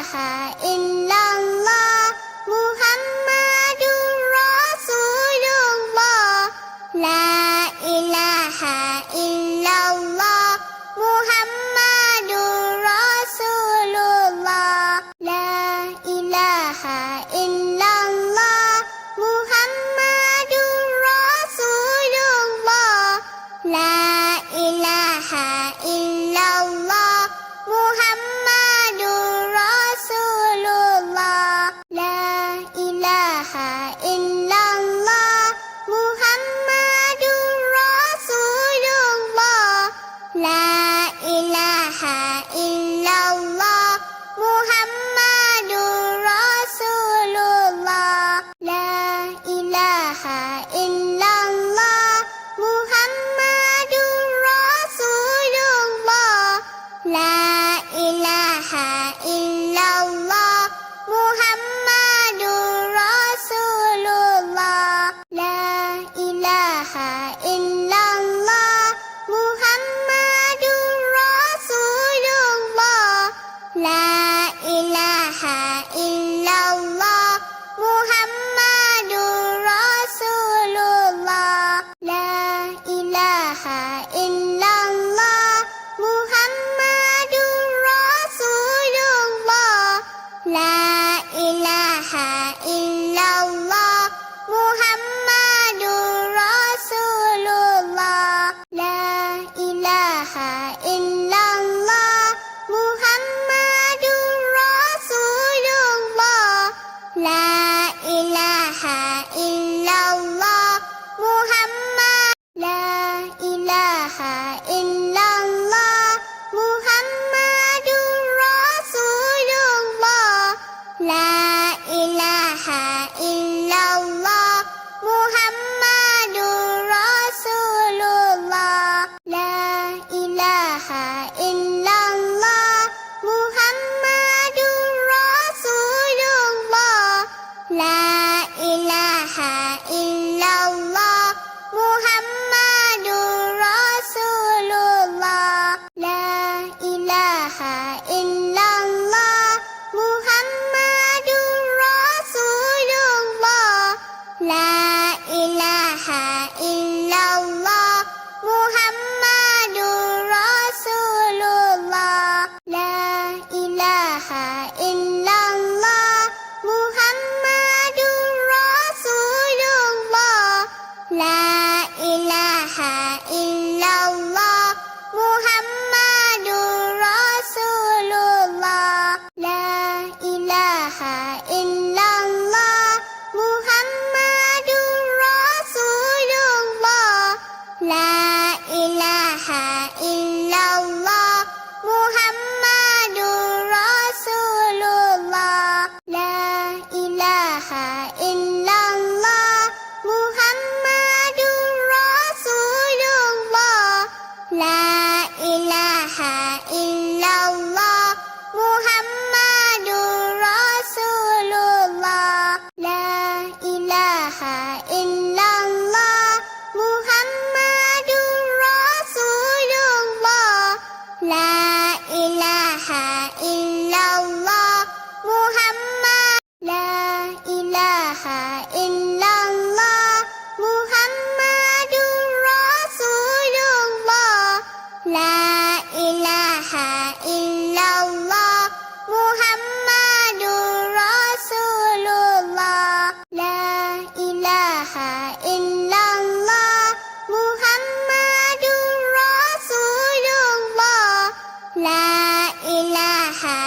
ইলাহা ইল্লাল্লাহ মুহাম্মাদুর রাসূলুল্লাহ লা ইলাহা ইল্লাল্লাহ মুহাম্মাদুর রাসূলুল্লাহ লা ইলাহা ইল্লাল্লাহ মুহাম্মাদুর রাসূলুল্লাহ লা ইলাহা ইল্লাল্লাহ মুহাম্মাদুর রাসূলুল্লাহ লা ইলাহা ইল্লাল্লাহ মুহাম্মাদুর রাসূলুল্লাহ লা ইলাহা ইল্লাল্লাহ মুহাম্মাদুর রাসূলুল্লাহ লা ইলাহা ইল্লাল্লাহ মুহাম্মাদুর রাসূলুল্লাহ লা ইলাহা ইল্লাল্লাহ মুহাম্মাদুর রাসূলুল্লাহ লা ইলাহা ইল্লাল্লাহ মুহাম্মাদুর রাসূলুল্লাহ লা ইলাহা ইল্লাল্লাহ মুহাম্মাদুর রাসূলুল্লাহ লা ইলাহা ইল্লাল্লাহ মুহাম্মাদুর রাসূলুল্লাহ লা ইলাহা ইল্লাল্লাহ মুহাম্মাদুর রাসূলুল্লাহ লা ইলাহা ইল্লাল্লাহ মুহাম্মাদুর রাসূলুল্লাহ লা ইলাহা ইল্লাল্লাহ মুহাম্মাদ লা ইলাহা ইল্লাল্লাহ মুহাম্মাদুর রাসূলুল্লাহ লা ইলাহা ইল্লাল্লাহ মুহাম্মাদুর রাসূলুল্লাহ লা ইলাহা ইল্লাল্লাহ মুহাম্মাদুর রাসূলুল্লাহ লা ইলাহা ইল্লাল্লাহ মুহাম্মাদুর রাসূলুল্লাহ লা ইলাহা ইল্লাল্লাহ মুহাম্মাদুর রাসূলুল্লাহ লা ইলাহা ইল্লাল্লাহ মুহাম্মাদুর রাসূলুল্লাহ লা ইলাহা ইল্লাল্লাহ মুহাম্মাদুর রাসূলুল্লাহ লা ইলাহা ইল্লাল্লাহ মুহাম্মাদুর রাসূলুল্লাহ লা ইলাহা ইল্লাল্লাহ মুহাম্মাদুর রাসূলুল্লাহ লা ইলাহা ইল্লাল্লাহ মুহাম্মাদুর রাসূলুল্লাহ লা ইলাহা ইল্লাল্লাহ মুহাম্মাদুর রাসূলুল্লাহ লা ইলাহা ইল্লাল্লাহ মুহাম্মাদুর রাসূলুল্লাহ লা ইলাহা ইল্লাল্লাহ মুহাম্মাদুর রাসূলুল্লাহ লা ইলাহা ইল্লাল্লাহ মুহাম্মাদ লা ইলাহা ইল্লাল্লাহ মুহাম্মাদুর রাসূলুল্লাহ লা ইলাহা ইল্লাল্লাহ মুহাম্মাদুর রাসূলুল্লাহ লা ইলাহা ইল্লাল্লাহ মুহাম্মাদুর রাসূলুল্লাহ লা ইলাহা